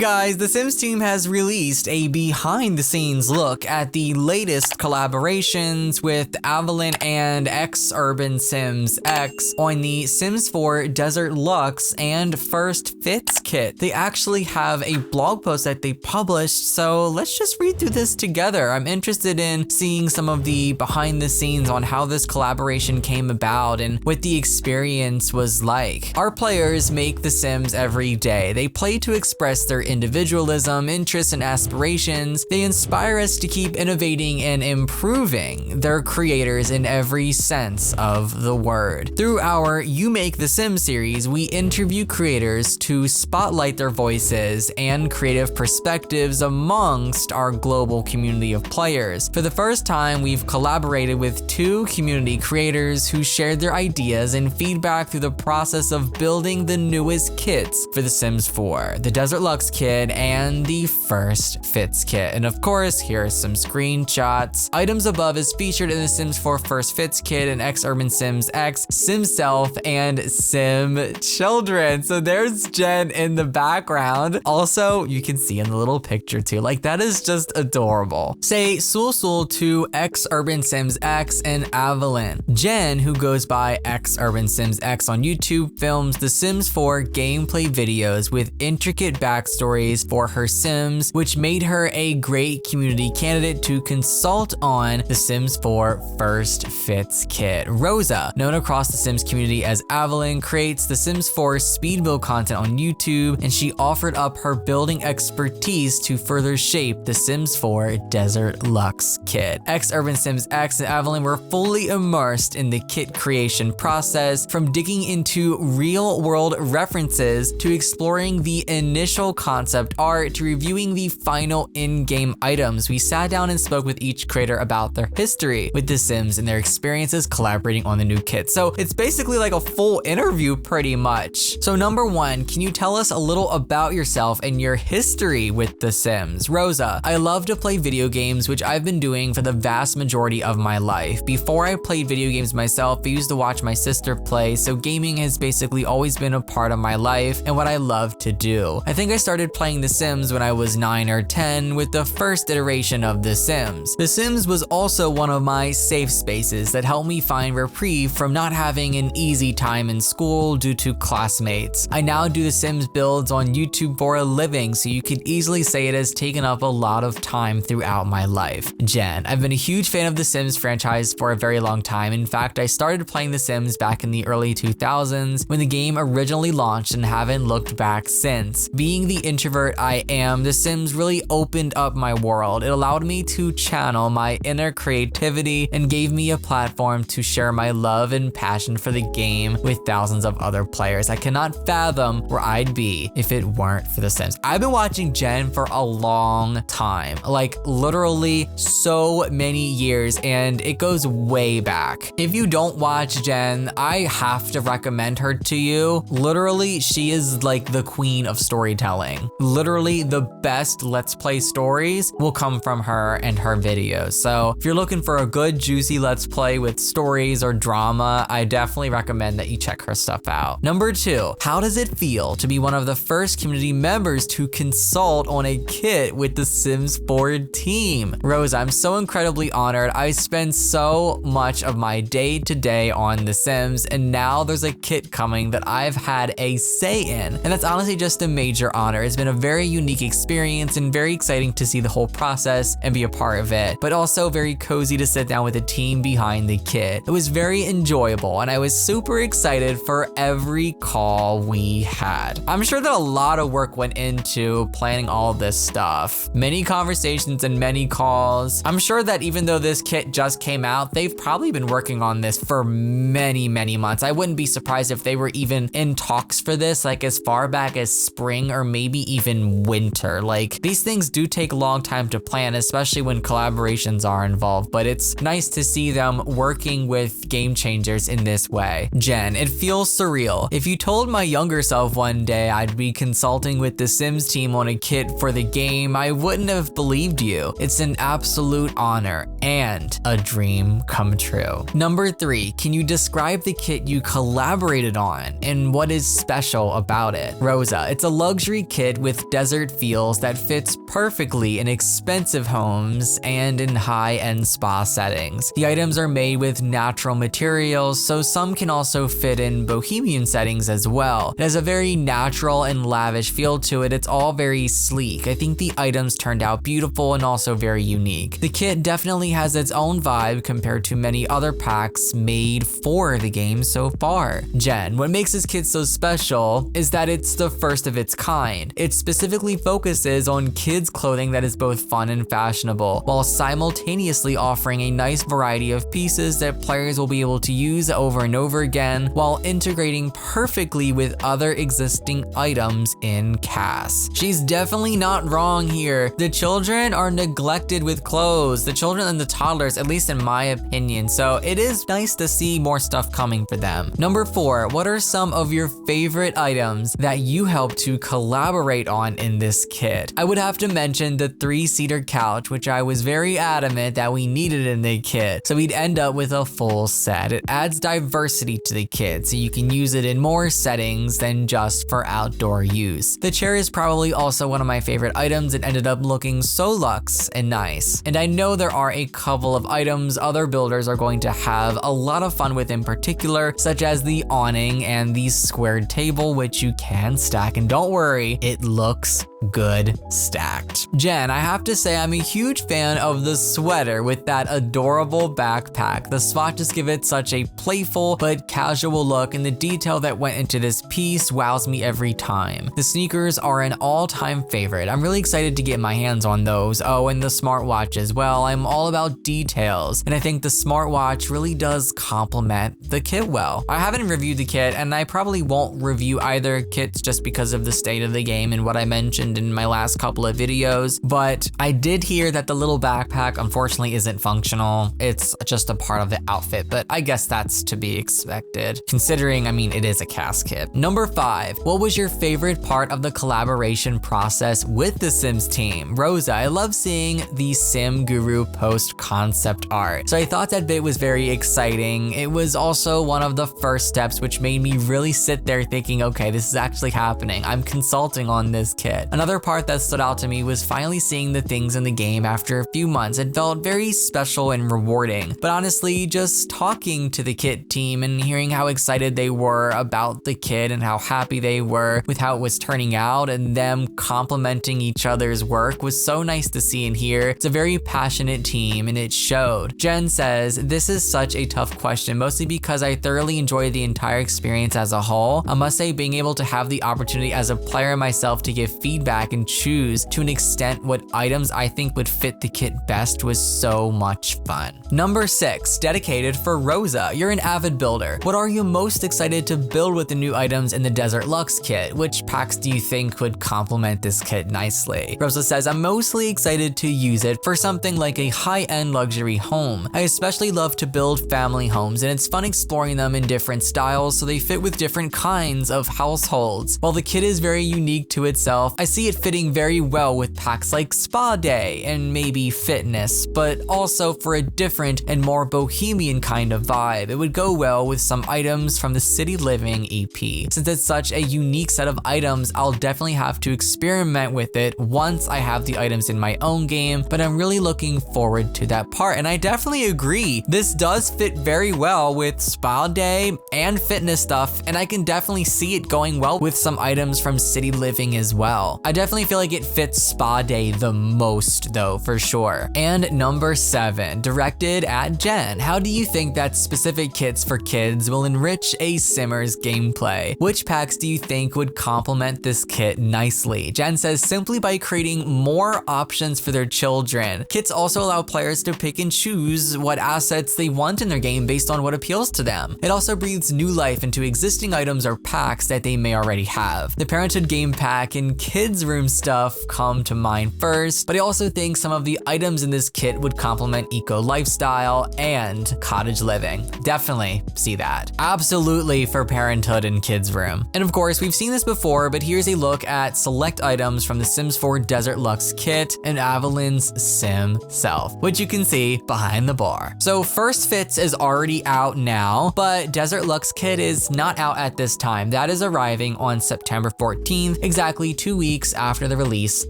guys, the Sims team has released a behind-the-scenes look at the latest collaborations with Avalon and Urban Sims X on the Sims 4 Desert Luxe and First Fits kit. They actually have a blog post that they published, so let's just read through this together. I'm interested in seeing some of the behind-the-scenes on how this collaboration came about and what the experience was like. Our players make The Sims every day. They play to express their individualism, interests, and aspirations. They inspire us to keep innovating and improving. They're creators in every sense of the word. Through our You Make The Sims series, we interview creators to spotlight their voices and creative perspectives amongst our global community of players. For the first time, we've collaborated with 2 community creators who shared their ideas and feedback through the process of building the newest kits for The Sims 4, the Desert Luxe kit and the First Fits kit. And of course, here are some screenshots. Items above is featured in the Sims 4 First Fits kit and Urban Sims X, Sim Self, and Sim Children. So there's Jen in the background. Also, you can see in the little picture too, like that is just adorable. Say Sul to Urban Sims X and Avalon. Jen, who goes by Urban Sims X on YouTube, films the Sims 4 gameplay videos with intricate backstories for her Sims, which made her a great community candidate to consult on the Sims 4 First Fits kit. Rosa, known across the Sims community as Avalon, creates the Sims 4 speed build content on YouTube, and she offered up her building expertise to further shape the Sims 4 Desert Luxe kit. Urban Sims X and Avalon were fully immersed in the kit creation process, from digging into real-world references to exploring the initial concept art to reviewing the final in-game items. We sat down and spoke with each creator about their history with The Sims and their experiences collaborating on the new kit. So it's basically like a full interview pretty much. So number 1, can you tell us a little about yourself and your history with The Sims? Rosa, I love to play video games, which I've been doing for the vast majority of my life. Before I played video games myself, I used to watch my sister play, so gaming has basically always been a part of my life and what I love to do. I think I started playing The Sims when I was 9 or 10 with the first iteration of The Sims. The Sims was also one of my safe spaces that helped me find reprieve from not having an easy time in school due to classmates. I now do The Sims builds on YouTube for a living, so you could easily say it has taken up a lot of time throughout my life. Jen, I've been a huge fan of The Sims franchise for a very long time. In fact, I started playing The Sims back in the early 2000s when the game originally launched and haven't looked back since. Being the introvert I am, The Sims really opened up my world. It allowed me to channel my inner creativity and gave me a platform to share my love and passion for the game with thousands of other players. I cannot fathom where I'd be if it weren't for The Sims. I've been watching Jen for a long time, like literally so many years, and it goes way back. If you don't watch Jen, I have to recommend her to you. Literally, she is like the queen of storytelling. Literally, the best Let's Play stories will come from her and her videos. So if you're looking for a good, juicy Let's Play with stories or drama, I definitely recommend that you check her stuff out. Number 2, how does it feel to be one of the first community members to consult on a kit with the Sims 4 team? Rosa, I'm so incredibly honored. I spend so much of my day-to-day on The Sims, and now there's a kit coming that I've had a say in, and that's honestly just a major honor. It's been a very unique experience and very exciting to see the whole process and be a part of it, but also very cozy to sit down with the team behind the kit. It was very enjoyable, and I was super excited for every call we had. I'm sure that a lot of work went into planning all this stuff. Many conversations and many calls. I'm sure that even though this kit just came out, they've probably been working on this for many months. I wouldn't be surprised if they were even in talks for this, like as far back as spring or maybe even winter. Like, these things do take a long time to plan, especially when collaborations are involved, but it's nice to see them working with game changers in this way. Jen, it feels surreal. If you told my younger self one day I'd be consulting with the Sims team on a kit for the game, I wouldn't have believed you. It's an absolute honor and a dream come true. Number 3, can you describe the kit you collaborated on and what is special about it? Rosa, it's a luxury kit kit with desert feels that fits perfectly in expensive homes and in high-end spa settings. The items are made with natural materials, so some can also fit in bohemian settings as well. It has a very natural and lavish feel to it. It's all very sleek. I think the items turned out beautiful and also very unique. The kit definitely has its own vibe compared to many other packs made for the game so far. Jen, what makes this kit so special is that it's the first of its kind. It specifically focuses on kids clothing that is both fun and fashionable, while simultaneously offering a nice variety of pieces that players will be able to use over and over again, while integrating perfectly with other existing items in CAS. She's definitely not wrong here. The children are neglected with clothes, the children and the toddlers, at least in my opinion, so it is nice to see more stuff coming for them. Number 4, what are some of your favorite items that you helped to collaborate on in this kit? I would have to mention the 3-seater couch, which I was very adamant that we needed in the kit, so we'd end up with a full set. It adds diversity to the kit, so you can use it in more settings than just for outdoor use. The chair is probably also one of my favorite items. It ended up looking so luxe and nice. And I know there are a couple of items other builders are going to have a lot of fun with in particular, such as the awning and the squared table, which you can stack, and don't worry, it looks good stacked. Jen, I have to say I'm a huge fan of the sweater with that adorable backpack. The swatches give it such a playful but casual look, and the detail that went into this piece wows me every time. The sneakers are an all-time favorite. I'm really excited to get my hands on those. Oh, and the smartwatch as well. I'm all about details, and I think the smartwatch really does complement the kit well. I haven't reviewed the kit, and I probably won't review either kits just because of the state of the game and what I mentioned in my last couple of videos, but I did hear that the little backpack unfortunately isn't functional. It's just a part of the outfit, but I guess that's to be expected, considering, I mean, it is a CAS kit. Number 5, what was your favorite part of the collaboration process with the Sims team? Rosa, I love seeing the Sim Guru post concept art, so I thought that bit was very exciting. It was also one of the first steps which made me really sit there thinking, okay, this is actually happening. I'm consulting on this kit. Another part that stood out to me was finally seeing the things in the game after a few months. It felt very special and rewarding. But honestly, just talking to the kit team and hearing how excited they were about the kit and how happy they were with how it was turning out and them complimenting each other's work was so nice to see and hear. It's a very passionate team and it showed. Jen says, this is such a tough question, mostly because I thoroughly enjoyed the entire experience as a whole. I must say being able to have the opportunity as a player myself to give feedback and choose to an extent what items I think would fit the kit best was so much fun. Number 6, dedicated for Rosa. You're an avid builder. What are you most excited to build with the new items in the Desert Luxe kit? Which packs do you think would complement this kit nicely? Rosa says, I'm mostly excited to use it for something like a high-end luxury home. I especially love to build family homes, and it's fun exploring them in different styles so they fit with different kinds of households. While the kit is very unique to itself, I see it fitting very well with packs like Spa Day and maybe Fitness, but also for a different and more bohemian kind of vibe. It would go well with some items from the City Living EP. Since it's such a unique set of items, I'll definitely have to experiment with it once I have the items in my own game, but I'm really looking forward to that part. And I definitely agree. This does fit very well with Spa Day and Fitness stuff, and I can definitely see it going well with some items from City Living as well. I definitely feel like it fits Spa Day the most though, for sure. And number 7, directed at Jen. How do you think that specific kits for kids will enrich a Simmer's gameplay? Which packs do you think would complement this kit nicely? Jen says simply by creating more options for their children. Kits also allow players to pick and choose what assets they want in their game based on what appeals to them. It also breathes new life into existing items or packs that they may already have. The Parenthood Game Pack and Kids Room stuff come to mind first, but I also think some of the items in this kit would complement eco lifestyle and cottage living. Definitely see that. Absolutely for Parenthood and Kids Room. And of course, we've seen this before, but here's a look at select items from the Sims 4 Desert Luxe kit and Avalyn's Sim self, which you can see behind the bar. So First Fits is already out now, but Desert Luxe kit is not out at this time. That is arriving on September 14th, exactly 2 weeks weeks after the release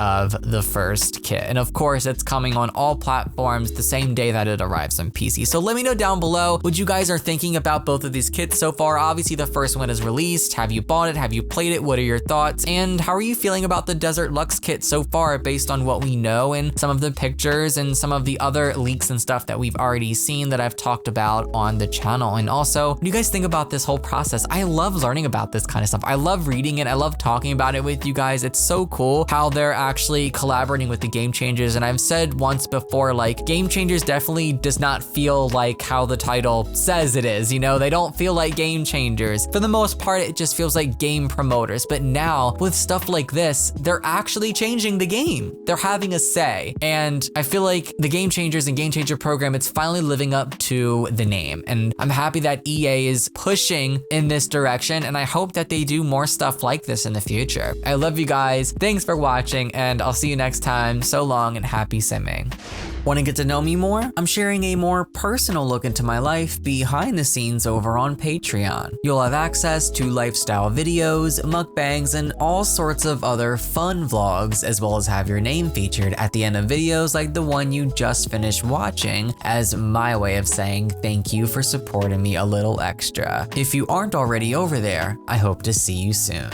of the first kit. And of course, it's coming on all platforms the same day that it arrives on PC. So let me know down below what you guys are thinking about both of these kits so far. Obviously, the first one is released. Have you bought it? Have you played it? What are your thoughts? And how are you feeling about the Desert Lux kit so far based on what we know and some of the pictures and some of the other leaks and stuff that we've already seen that I've talked about on the channel? And also, what do you guys think about this whole process? I love learning about this kind of stuff. I love reading it. I love talking about it with you guys. It's so cool how they're actually collaborating with the Game Changers. And I've said once before, like, Game Changers definitely does not feel like how the title says it is. You know, they don't feel like Game Changers. For the most part, it just feels like game promoters. But now with stuff like this, they're actually changing the game. They're having a say. And I feel like the Game Changers and Game Changer program, it's finally living up to the name. And I'm happy that EA is pushing in this direction. And I hope that they do more stuff like this in the future. I love you guys. Thanks for watching, and I'll see you next time. So long and happy simming. Want to get to know me more? I'm sharing a more personal look into my life behind the scenes over on Patreon. You'll have access to lifestyle videos, mukbangs, and all sorts of other fun vlogs, as well as have your name featured at the end of videos like the one you just finished watching, as my way of saying thank you for supporting me a little extra. If you aren't already over there, I hope to see you soon.